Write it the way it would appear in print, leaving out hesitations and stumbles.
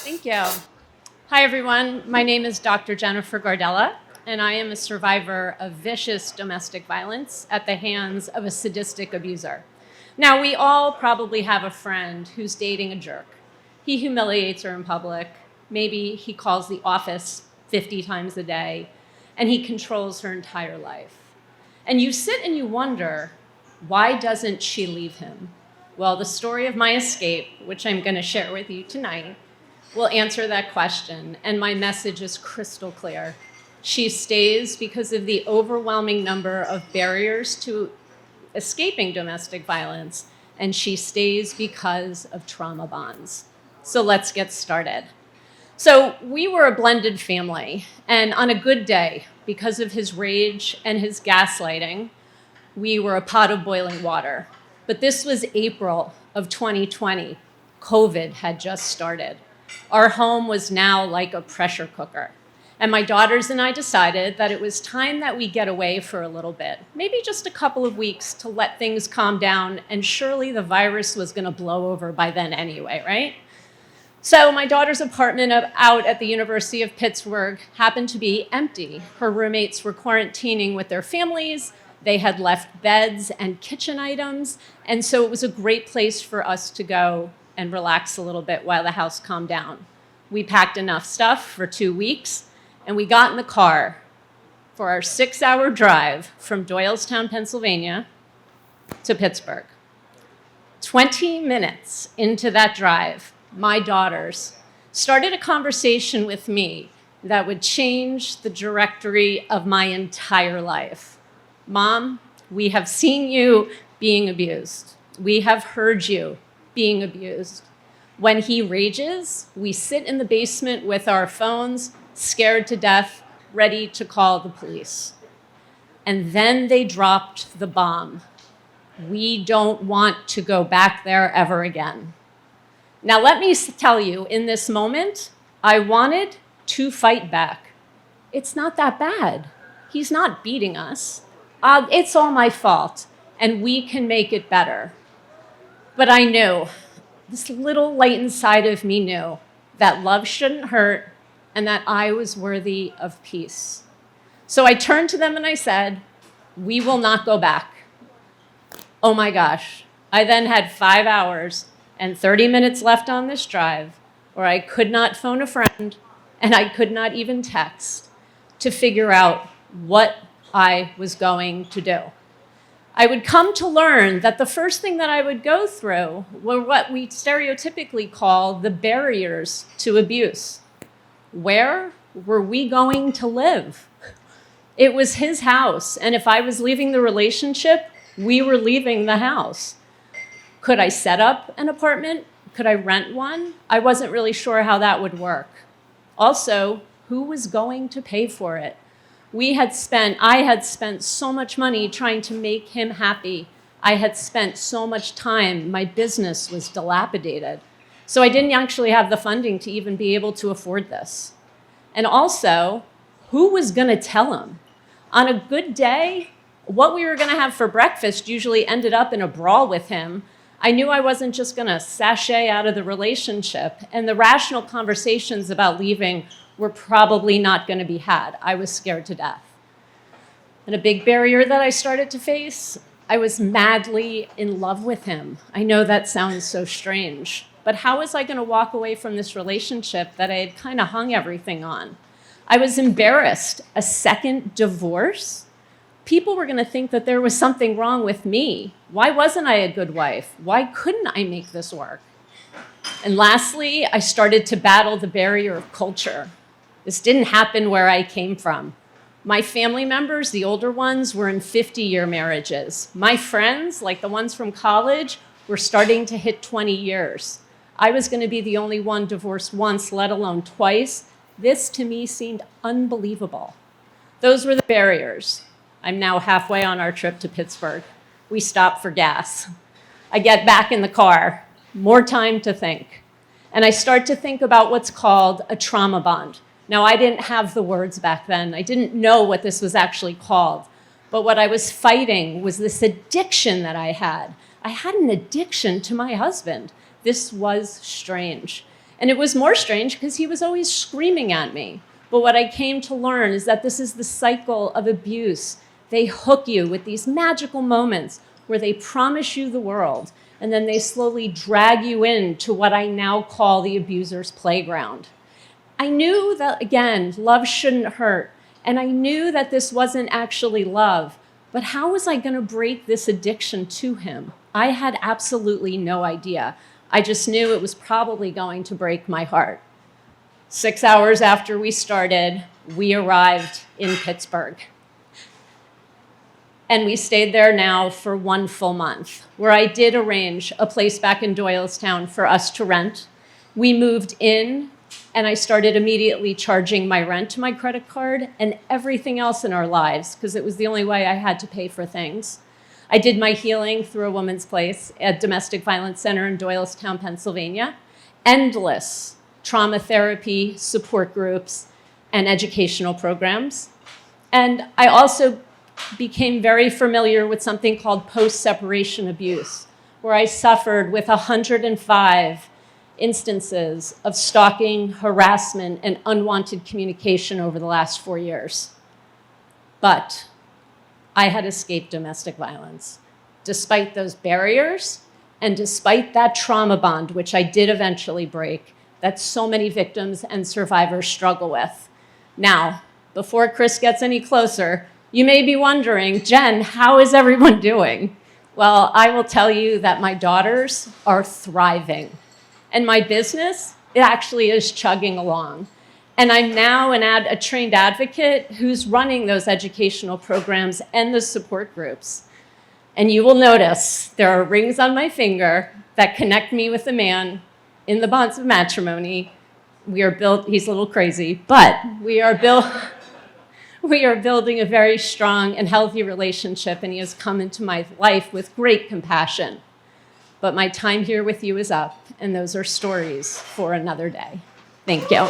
Thank you. Hi, everyone. My name is Dr. Jennifer Gardella, and I am a survivor of vicious domestic violence at the hands of a sadistic abuser. Now, we all probably have a friend who's dating a jerk. He humiliates her in public. Maybe he calls the office 50 times a day, and he controls her entire life. And you sit and you wonder, why doesn't she leave him? Well, the story of my escape, which I'm going to share with you tonight, will answer that question, and my message is crystal clear. She stays because of the overwhelming number of barriers to escaping domestic violence, and she stays because of trauma bonds. So let's get started. So we were a blended family, and on a good day, because of his rage and his gaslighting, we were a pot of boiling water. But this was April of 2020. COVID had just started. Our home was now like a pressure cooker. And my daughters and I decided that it was time that we get away for a little bit, maybe just a couple of weeks to let things calm down, and surely the virus was gonna blow over by then anyway, right? So my daughter's apartment out at the University of Pittsburgh happened to be empty. Her roommates were quarantining with their families. They had left beds and kitchen items, and so it was a great place for us to go and relax a little bit while the house calmed down. We packed enough stuff for 2 weeks, and we got in the car for our 6-hour drive from Doylestown, Pennsylvania to Pittsburgh. 20 minutes into that drive, my daughters started a conversation with me that would change the trajectory of my entire life. Mom, we have seen you being abused. We have heard you being abused. When he rages, we sit in the basement with our phones, scared to death, ready to call the police. And then they dropped the bomb. We don't want to go back there ever again. Now, let me tell you, in this moment, I wanted to fight back. It's not that bad. He's not beating us. It's all my fault, and we can make it better. But I knew, this little light inside of me knew that love shouldn't hurt and that I was worthy of peace. So I turned to them and I said, we will not go back. Oh my gosh. I then had 5 hours and 30 minutes left on this drive where I could not phone a friend and I could not even text to figure out what I was going to do. I would come to learn that the first thing that I would go through were what we stereotypically call the barriers to abuse. Where were we going to live? It was his house, and if I was leaving the relationship, we were leaving the house. Could I set up an apartment? Could I rent one? I wasn't really sure how that would work. Also, who was going to pay for it? I had spent so much money trying to make him happy. I had spent so much time. My business was dilapidated. So I didn't actually have the funding to even be able to afford this. And also, who was going to tell him? On a good day, what we were going to have for breakfast usually ended up in a brawl with him. I knew I wasn't just going to sashay out of the relationship, and the rational conversations about leaving were probably not going to be had. I was scared to death. And a big barrier that I started to face, I was madly in love with him. I know that sounds so strange, but how was I going to walk away from this relationship that I had kind of hung everything on? I was embarrassed. A second divorce? People were going to think that there was something wrong with me. Why wasn't I a good wife? Why couldn't I make this work? And lastly, I started to battle the barrier of culture. This didn't happen where I came from. My family members, the older ones, were in 50-year marriages. My friends, like the ones from college, were starting to hit 20 years. I was going to be the only one divorced once, let alone twice. This, to me, seemed unbelievable. Those were the barriers. I'm now halfway on our trip to Pittsburgh. We stop for gas. I get back in the car, more time to think. And I start to think about what's called a trauma bond. Now, I didn't have the words back then. I didn't know what this was actually called. But what I was fighting was this addiction that I had. I had an addiction to my husband. This was strange. And it was more strange because he was always screaming at me. But what I came to learn is that this is the cycle of abuse. They hook you with these magical moments where they promise you the world, and then they slowly drag you into what I now call the abuser's playground. I knew that, again, love shouldn't hurt, and I knew that this wasn't actually love, but how was I going to break this addiction to him? I had absolutely no idea. I just knew it was probably going to break my heart. 6 hours after we started, we arrived in Pittsburgh. And we stayed there now for 1 full month, where I did arrange a place back in Doylestown for us to rent. We moved in, and I started immediately charging my rent to my credit card and everything else in our lives, because it was the only way I had to pay for things. I did my healing through a woman's place at Domestic Violence Center in Doylestown, Pennsylvania. Endless trauma therapy, support groups, and educational programs. And I also became very familiar with something called post-separation abuse, where I suffered with 105 instances of stalking, harassment, and unwanted communication over the last 4 years. But I had escaped domestic violence. Despite those barriers, and despite that trauma bond, which I did eventually break, that so many victims and survivors struggle with. Now, before Chris gets any closer, you may be wondering, Jen, how is everyone doing? Well, I will tell you that my daughters are thriving. And my business, it actually is chugging along. And I'm now a trained advocate who's running those educational programs and the support groups. And you will notice there are rings on my finger that connect me with a man in the bonds of matrimony. He's a little crazy, but we are building a very strong and healthy relationship, and he has come into my life with great compassion. But my time here with you is up, and those are stories for another day. Thank you.